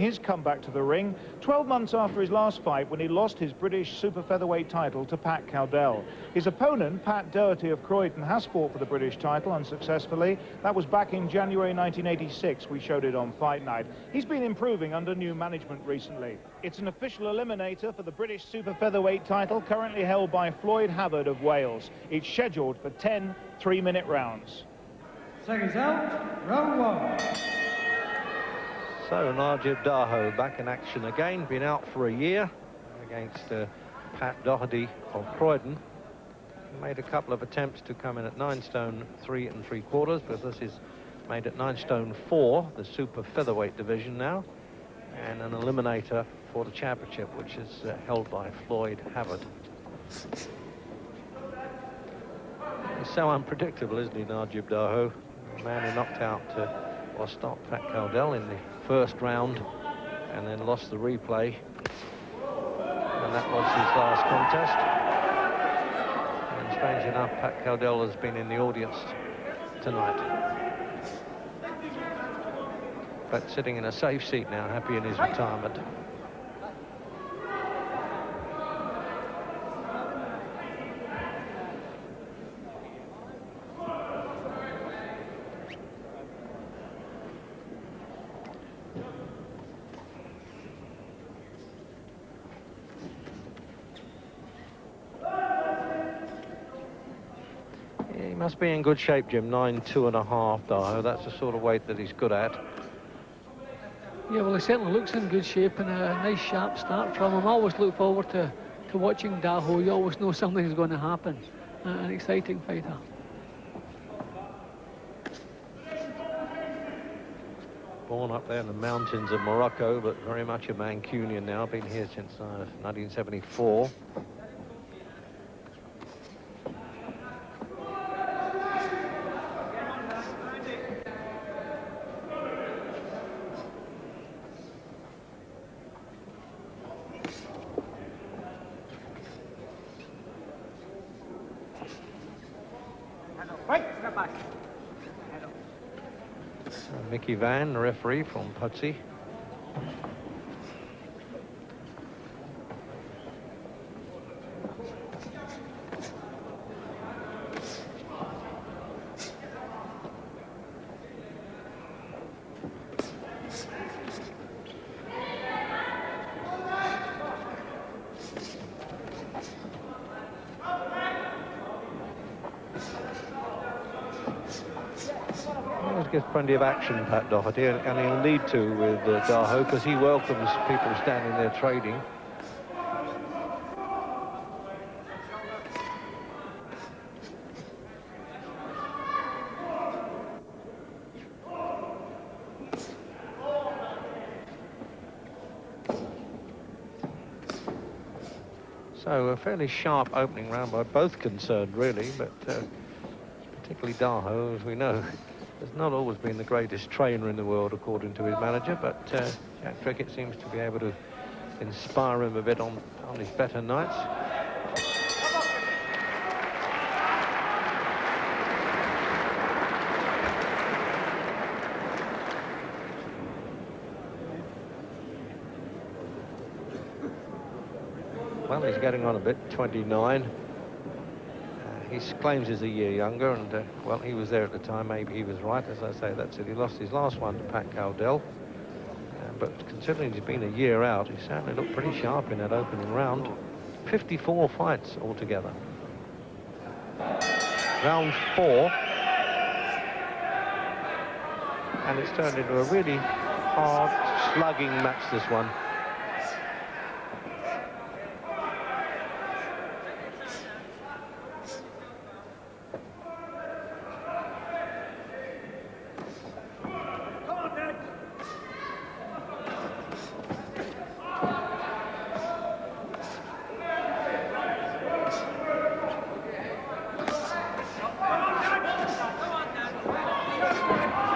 his comeback to the ring 12 months after his last fight, when he lost his British super featherweight title to Pat Cowdell. His opponent, Pat Doherty of Croydon, has fought for the British title unsuccessfully. That was back in January 1986. We showed it on Fight Night. He's been improving under new management recently. It's an official eliminator for the British super featherweight title, currently held by Floyd Havard of Wales. It's scheduled for 10 3-minute rounds. Seconds out, round one. So Najib Daho back in action again, been out for a year against Pat Doherty of Croydon. Made a couple of attempts to come in at 9 stone 3 3/4, but this is made at 9 stone 4, the super featherweight division now, and an eliminator for the championship, which is held by Floyd Havard. He's so unpredictable, isn't he, Najib Daho? The man who knocked out or stopped Pat Cowdell in the first round and then lost the replay, and that was his last contest. And strange enough, Pat Cowdell has been in the audience tonight, but sitting in a safe seat now, happy in his retirement. He must be in good shape, Jim. 9'2 1/2", Daho. That's the sort of weight that he's good at. Yeah, well, he certainly looks in good shape, and a nice sharp start from him. I always look forward to watching Daho. You always know something's going to happen. An exciting fighter. Born up there in the mountains of Morocco, but very much a Mancunian now. Been here since 1974. Mickey Van, the referee from Pudsey. Gets plenty of action, Pat Doherty, and he'll need to with Daho, because he welcomes people standing there trading. So a fairly sharp opening round by both concerned, really, but particularly Daho, as we know, has not always been the greatest trainer in the world, according to his manager, but Jack Trickett seems to be able to inspire him a bit on his better nights. Well, he's getting on a bit, 29. He claims he's a year younger, and well, he was there at the time. Maybe he was right. As I say, that's it. He lost his last one to Pat Cowdell, but considering he's been a year out, he certainly looked pretty sharp in that opening round. 54 fights altogether. Round 4, and it's turned into a really hard, slugging match, this one.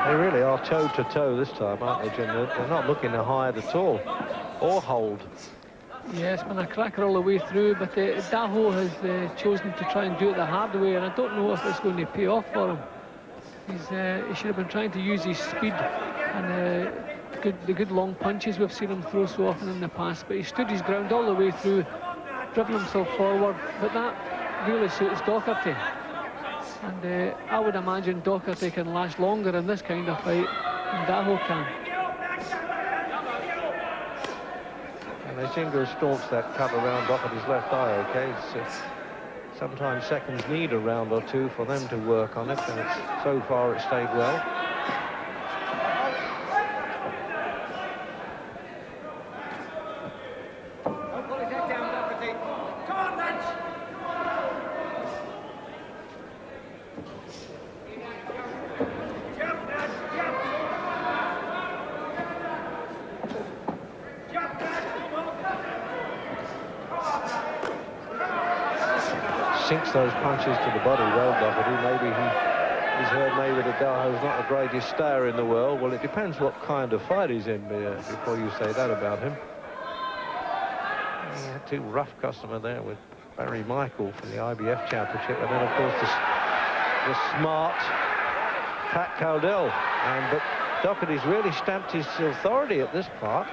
They really are toe-to-toe this time, aren't they, Jim? They're not looking to hide at all, or hold. Yeah, it's been a cracker all the way through, but Daho has chosen to try and do it the hard way, and I don't know if it's going to pay off for him. He should have been trying to use his speed and the good long punches we've seen him throw so often in the past, but he stood his ground all the way through, driven himself forward, but that really suits Doherty. And I would imagine Doherty can last longer in this kind of fight than Daho can. And they seem to have staunched that cut around Doherty's left eye, okay? Sometimes seconds need a round or two for them to work on it, and so far it stayed well. Sinks those punches to the body well, Doherty. Maybe he's heard maybe that Daho's not the greatest stayer in the world. Well, it depends what kind of fight he's in before you say that about him. He had too rough customer there with Barry Michael for the IBF Championship, and then of course the smart Pat Cowdell. But Doherty's really stamped his authority at this part.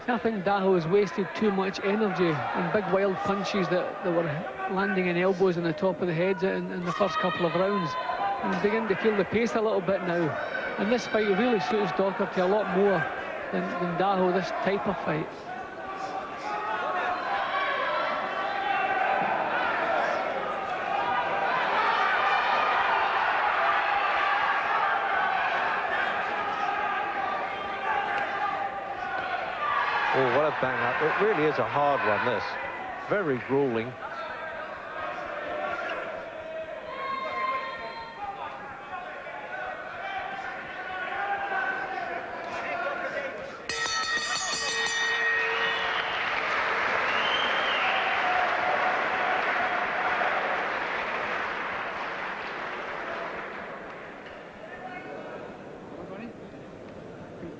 I think Daho has wasted too much energy on big wild punches that were landing in elbows on the top of the heads in the first couple of rounds. And he's beginning to feel the pace a little bit now. And this fight really suits Doherty a lot more than Daho, this type of fight. Oh, what a bang up. It really is a hard one, this. Very grueling.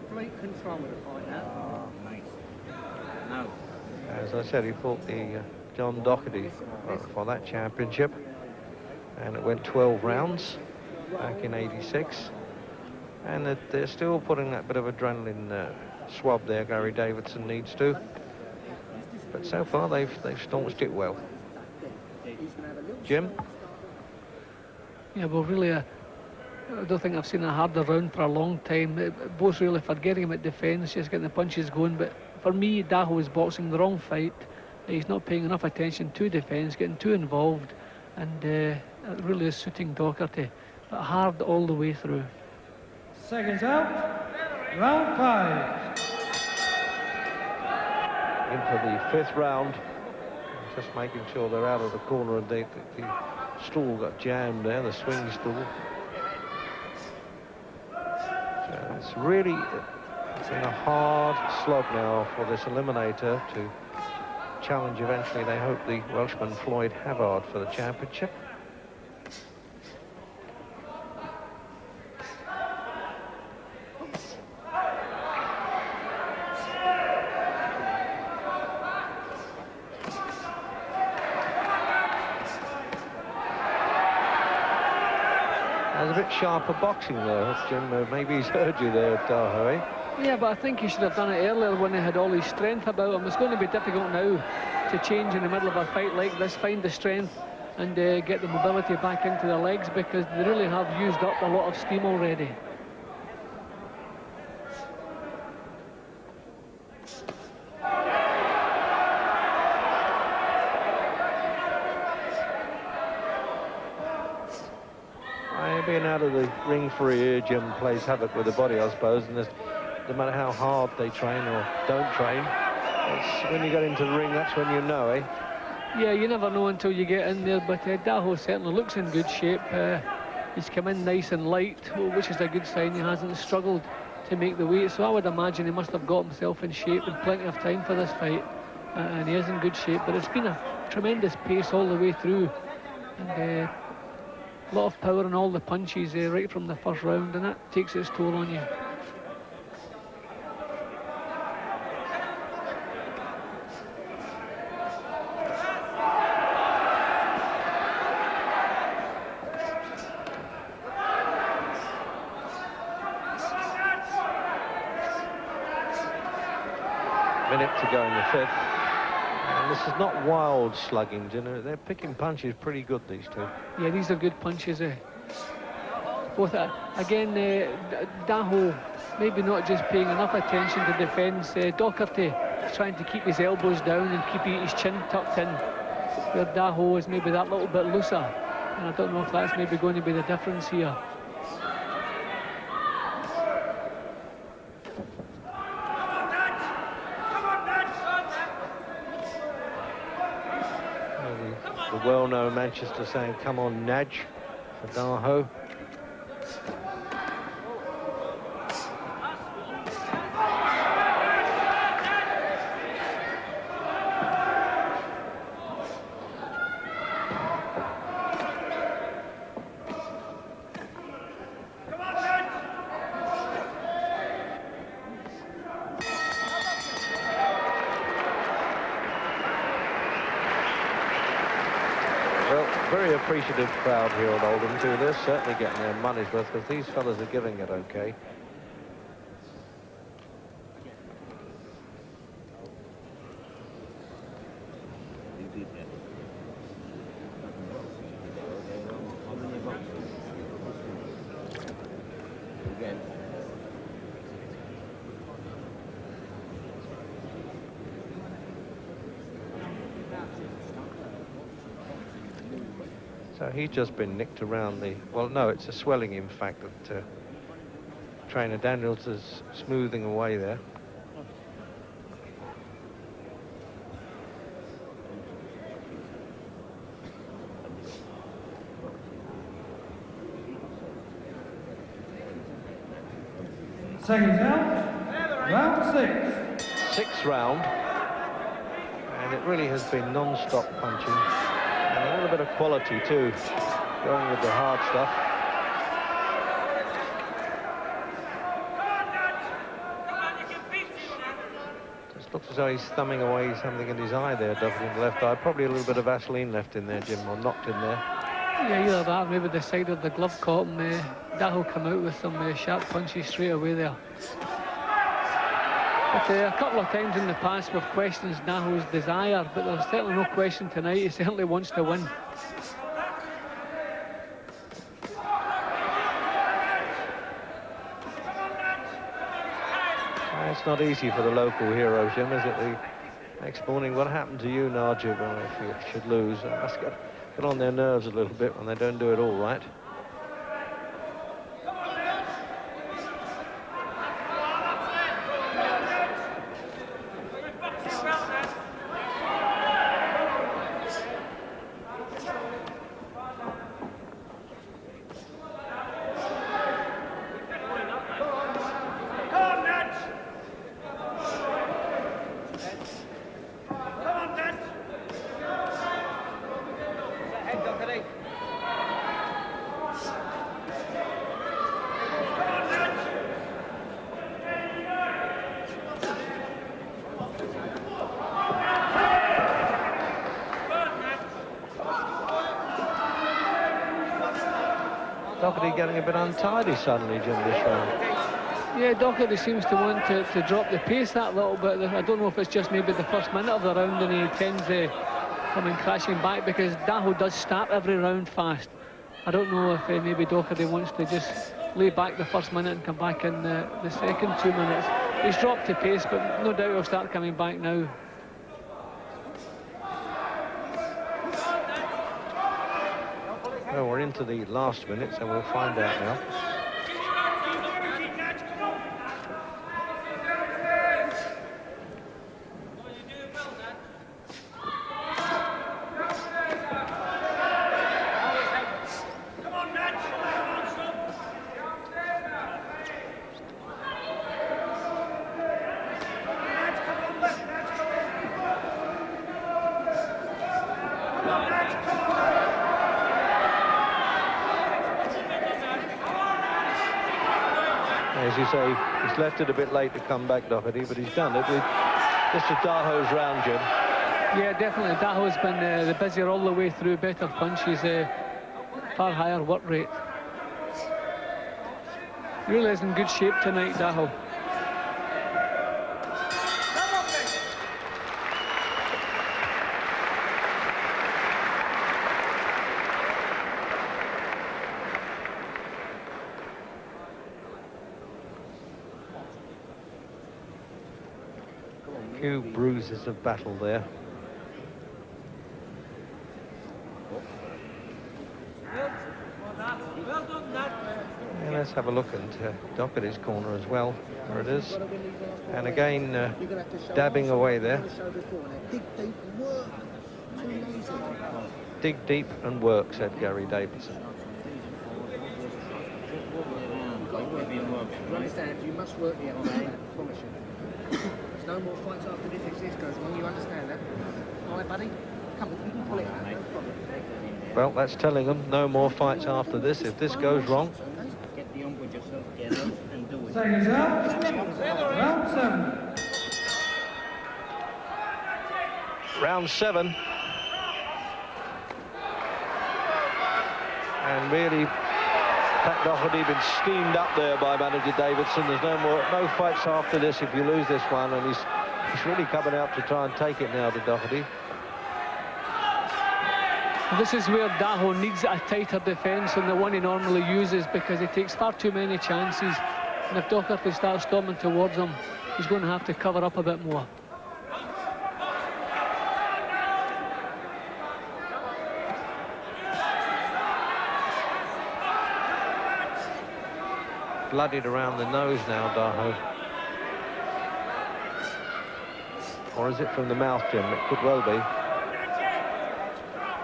Complete control of the fight now. As I said, he fought the John Doherty for that championship, and it went 12 rounds back in '86, and they're still putting that bit of adrenaline swab there. Gary Davidson needs to, but so far they've staunched it well. Jim? Yeah, well, really, I don't think I've seen a harder round for a long time. Both really forgetting him at defence, just getting the punches going. But for me, Daho is boxing the wrong fight. He's not paying enough attention to defence, getting too involved, and it really is suiting Doherty, but hard all the way through. Seconds out, round 5. Into the 5th round, just making sure they're out of the corner, and the stool got jammed there, the swing stool. So it's really been a hard slog now for this eliminator to challenge eventually, they hope, the Welshman Floyd Havard for the championship. There's a bit sharper boxing there, Jim. Maybe he's heard you there, Daho, eh? Yeah, but I think he should have done it earlier when he had all his strength about him. It's going to be difficult now to change in the middle of a fight like this, find the strength and get the mobility back into the legs, because they really have used up a lot of steam already. Being out of the ring for a year, Jim, plays havoc with the body, I suppose, and no matter how hard they train or don't train, it's when you get into the ring, that's when you know, eh? Yeah, you never know until you get in there, but Daho certainly looks in good shape. He's come in nice and light, which is a good sign. He hasn't struggled to make the weight, so I would imagine he must have got himself in shape and plenty of time for this fight, and he is in good shape. But it's been a tremendous pace all the way through, and a lot of power in all the punches right from the first round, and that takes its toll on you. minute to go in the 5th. And this is not wild slugging, you know. They're picking punches pretty good, these two. Yeah, these are good punches. Both, again, Daho maybe not just paying enough attention to defence. Doherty is trying to keep his elbows down and keep his chin tucked in, where Daho is maybe that little bit looser. And I don't know if that's maybe going to be the difference here. The well-known Manchester saying, "Come on, Nudge," for Daho. Very appreciative crowd here at Oldham too. They're certainly getting their money's worth because these fellas are giving it okay. So he's just been nicked around the... Well, no, it's a swelling, in fact, that trainer Daniels is smoothing away there. Seconds out. Round 6. 6th round. And it really has been non-stop punching. And a little bit of quality too, going with the hard stuff. Just looks as though he's thumbing away something in his eye there, Doherty, in the left eye. Probably a little bit of Vaseline left in there, Jim, or knocked in there. Yeah, either that, maybe the side of the glove cotton. Daho come out with some sharp punches straight away there. But a couple of times in the past we've questioned Daho's desire, but there's certainly no question tonight. He certainly wants to win. It's not easy for the local hero, Jim, is it? The next morning, what happened to you, Najib, if you should lose? It must get on their nerves a little bit when they don't do it all right. Doherty getting a bit untidy suddenly, Jim, this round. Yeah, Doherty seems to want to drop the pace that little bit. I don't know if it's just maybe the first minute of the round and he tends to coming crashing back, because Daho does start every round fast. I don't know if maybe Doherty wants to just lay back the first minute and come back in the second 2 minutes. He's dropped the pace, but no doubt he'll start coming back now. Well, we're into the last minute, so we'll find out now. As you say, he's left it a bit late to come back, Doherty, but he's done it. This is Daho's round, Jim. Yeah, definitely. Daho's been the busier all the way through, better punches, far higher work rate. He really is in good shape tonight, Daho. few bruises of battle there. And let's have a look at Doherty's corner as well. There it is. And again, dabbing away there. Dig deep and work, said Gary Davidson. You understand, you must work the outside, I promise you. There's no more fights after this if this goes wrong, you understand that? All right, buddy? Come on, you can pull it out, no problem. Well, that's telling them no more fights after this if this goes wrong. Get beyond with yourself, get out and do it. Seconds out. Round 7. Round 7. And really, Pat Doherty been steamed up there by manager Davidson. There's no fights after this if you lose this one, and he's really coming out to try and take it now to Doherty. This is where Daho needs a tighter defence than the one he normally uses, because he takes far too many chances, and if Doherty starts storming towards him, he's going to have to cover up a bit more. Bloodied around the nose now, Daho. Or is it from the mouth, Jim? It could well be.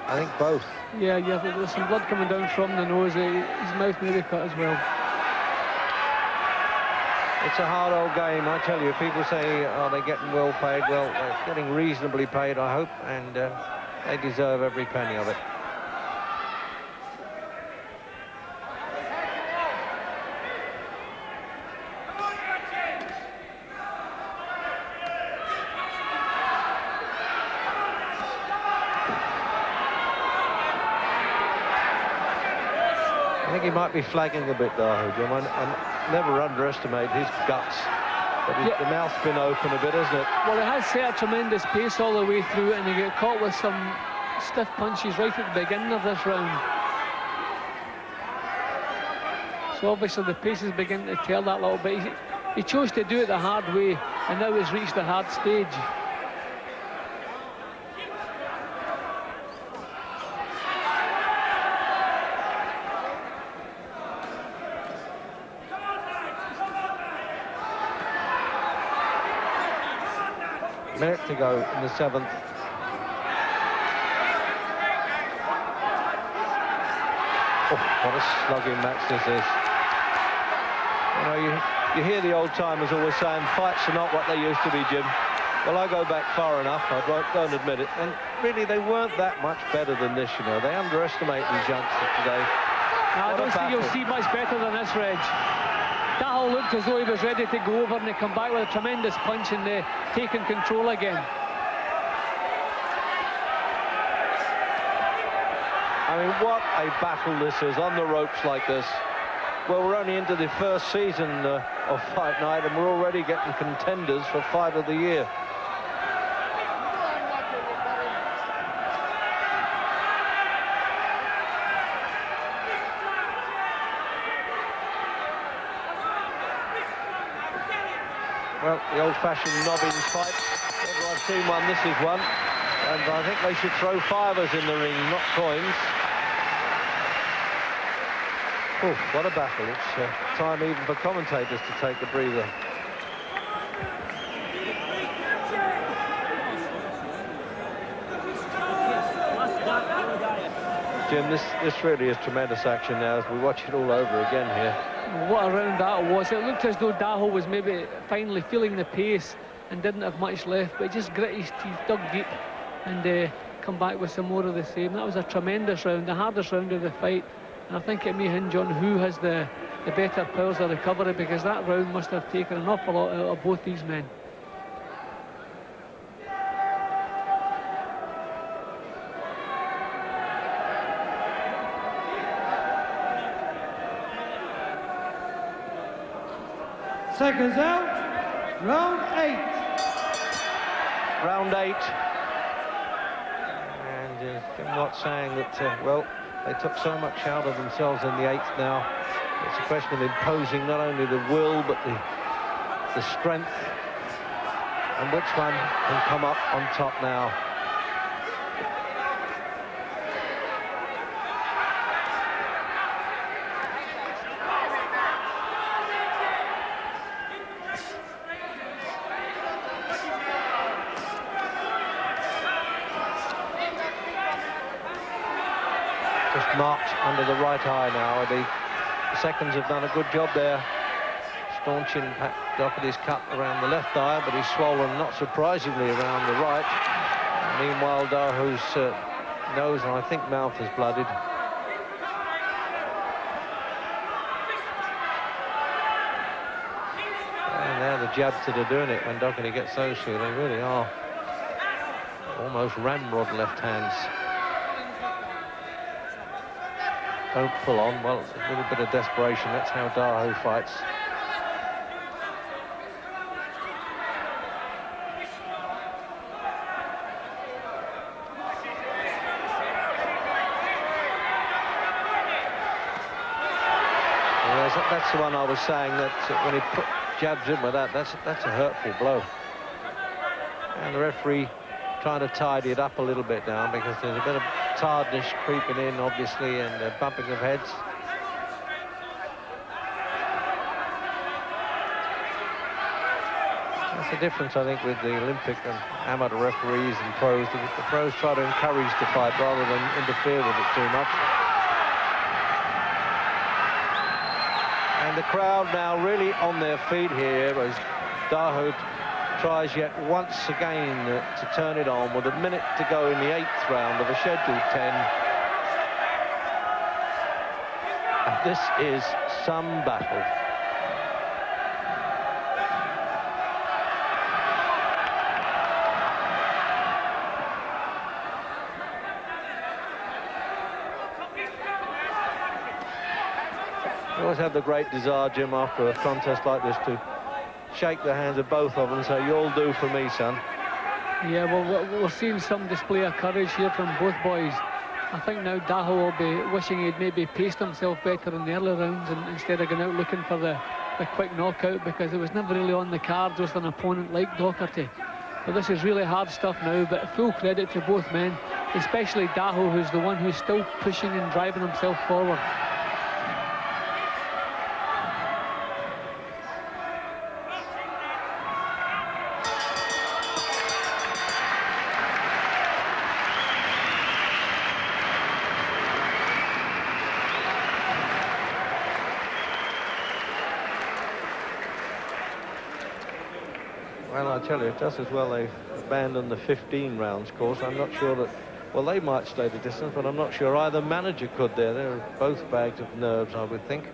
I think both. Yeah, there's some blood coming down from the nose. His mouth may be cut as well. It's a hard old game, I tell you. People say, are they getting well paid? Well, they're getting reasonably paid, I hope, and they deserve every penny of it. I think he might be flagging a bit, Daho, Jim. I never underestimate his guts. But the mouth's been open a bit, hasn't it? Well, it has set a tremendous pace all the way through, and he got caught with some stiff punches right at the beginning of this round. So obviously the pace is beginning to tell that little bit. He chose to do it the hard way, and now he's reached the hard stage. Minute to go in the 7th. Oh, what a slugging match this is. You know, you hear the old-timers always saying fights are not what they used to be, Jim. Well, I go back far enough, I don't admit it. And really, they weren't that much better than this, you know. They underestimate these youngsters today. No, I don't think you'll see much better than this, Reg. Daho looked as though he was ready to go over, and he come back with a tremendous punch and taking control again. I mean, what a battle this is on the ropes like this. Well, we're only into the first season of Fight Night, and we're already getting contenders for Fight of the Year. Well, the old-fashioned nobbins fight. Whenever I've seen one, this is one. And I think they should throw fivers in the ring, not coins. Oh, what a battle. It's time even for commentators to take a breather. Jim, this really is tremendous action now as we watch it all over again here. What a round that was. It looked as though Daho was maybe finally feeling the pace and didn't have much left, but he just grit his teeth, dug deep, and come back with some more of the same. That was a tremendous round, the hardest round of the fight, and I think it may hinge on who has the better powers of recovery, because that round must have taken an awful lot out of both these men. Seconds out. Round 8. Round 8. And Jim not saying that, well, they took so much out of themselves in the 8th now. It's a question of imposing not only the will, but the strength. And which one can come up on top now? Just marked under the right eye now. The seconds have done a good job there, staunching Pat Doherty's cut around the left eye, but he's swollen, not surprisingly, around the right. Meanwhile, Daho's nose and I think mouth is blooded. And now the jabs that are doing it when Doherty gets those two, they really are almost ramrod left hands. Don't pull on. Well, a little bit of desperation. That's how Daho fights. That's the one I was saying, that when he put jabs in with that, that's a hurtful blow. And the referee trying to tidy it up a little bit now, because there's a bit of tiredness creeping in, obviously, and bumping of heads. That's the difference, I think, with the Olympic and amateur referees and pros. The pros try to encourage the fight rather than interfere with it too much. And the crowd now really on their feet here as Daho tries yet once again to turn it on with a minute to go in the 8th round of a scheduled 10. And this is some battle. You always have the great desire, Jim, after a contest like this to shake the hands of both of them and say, "You'll do for me, son." Yeah, well, we're seeing some display of courage here from both boys. I think now Daho will be wishing he'd maybe paced himself better in the early rounds and instead of going out looking for the quick knockout, because it was never really on the cards with an opponent like Doherty. But this is really hard stuff now, but full credit to both men, especially Daho, who's the one who's still pushing and driving himself forward. Well, I tell you, just as well they've abandoned the 15 rounds course. I'm not sure that, well, they might stay the distance, but I'm not sure either manager could there. They're both bags of nerves, I would think.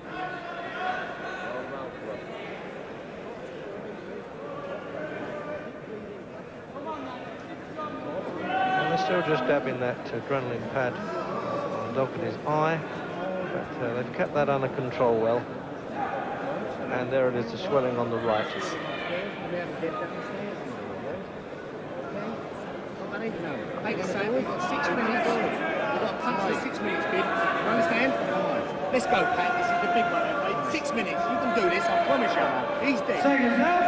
And they're still just dabbing that adrenaline pad on Doherty's eye, but they've kept that under control well. And there it is, the swelling on the right. Like I say, we've got 6 minutes. We've got a punch for 6 minutes, kid. You understand? Let's go, Pat. This is the big one, mate. 6 minutes. You can do this, I promise you. He's dead. Seconds out.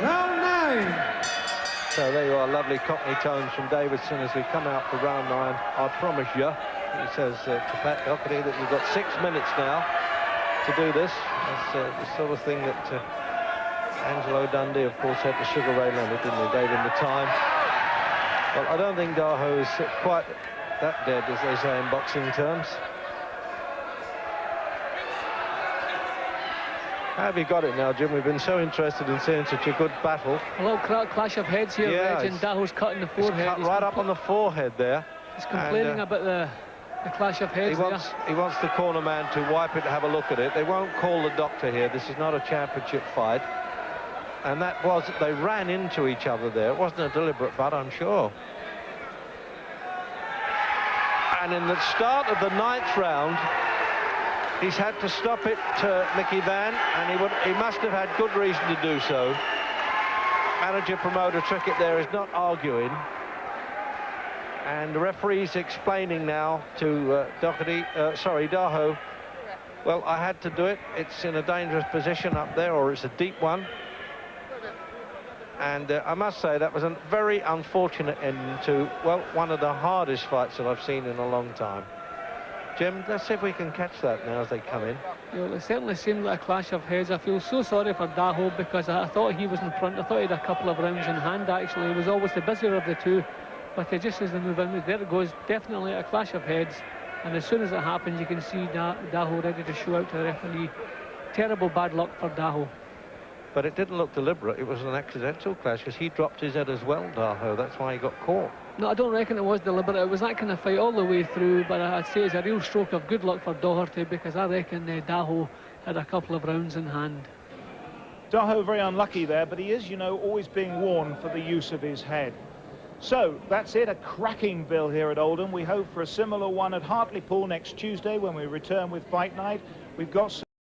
Round 9. So there you are, lovely Cockney tones from Davidson as we come out for round 9. I promise you, he says to Pat Doherty, that you've got 6 minutes now to do this. That's the sort of thing that Angelo Dundee, of course, had to Sugar Ray Leonard, didn't he? Gave him the time. Well, I don't think Daho is quite that dead, as they say in boxing terms. How have you got it now, Jim? We've been so interested in seeing such a good battle. A little clash of heads here, Yeah, Reg, and Daho's cutting the forehead. Cut right up on the forehead there. He's complaining about the clash of heads he wants the corner man to wipe it, to have a look at it. They won't call the doctor here. This is not a championship fight. And that was, they ran into each other there. It wasn't a deliberate butt, I'm sure. And in the start of the 9th round, he's had to stop it to Mickey Van, and he must have had good reason to do so. Manager promoter Trickett there is not arguing. And the referee's explaining now to Daho, well, I had to do it. It's in a dangerous position up there, or it's a deep one. And I must say that was a very unfortunate ending to, well, one of the hardest fights that I've seen in a long time. Jim, let's see if we can catch that now as they come in. Yeah, well, it certainly seemed like a clash of heads. I feel so sorry for Daho because I thought he was in front. I thought he had a couple of rounds in hand, actually. He was always the busier of the two. But just as they move in, there it goes. Definitely a clash of heads. And as soon as it happens, you can see Daho ready to show out to the referee. Terrible bad luck for Daho. But it didn't look deliberate. It was an accidental clash because he dropped his head as well, Daho. That's why he got caught. No, I don't reckon it was deliberate. It was that kind of fight all the way through, but I'd say it's a real stroke of good luck for Doherty because I reckon Daho had a couple of rounds in hand. Daho very unlucky there, but he is, you know, always being warned for the use of his head. So, that's it, a cracking bill here at Oldham. We hope for a similar one at Hartlepool next Tuesday when we return with Fight Night. We've got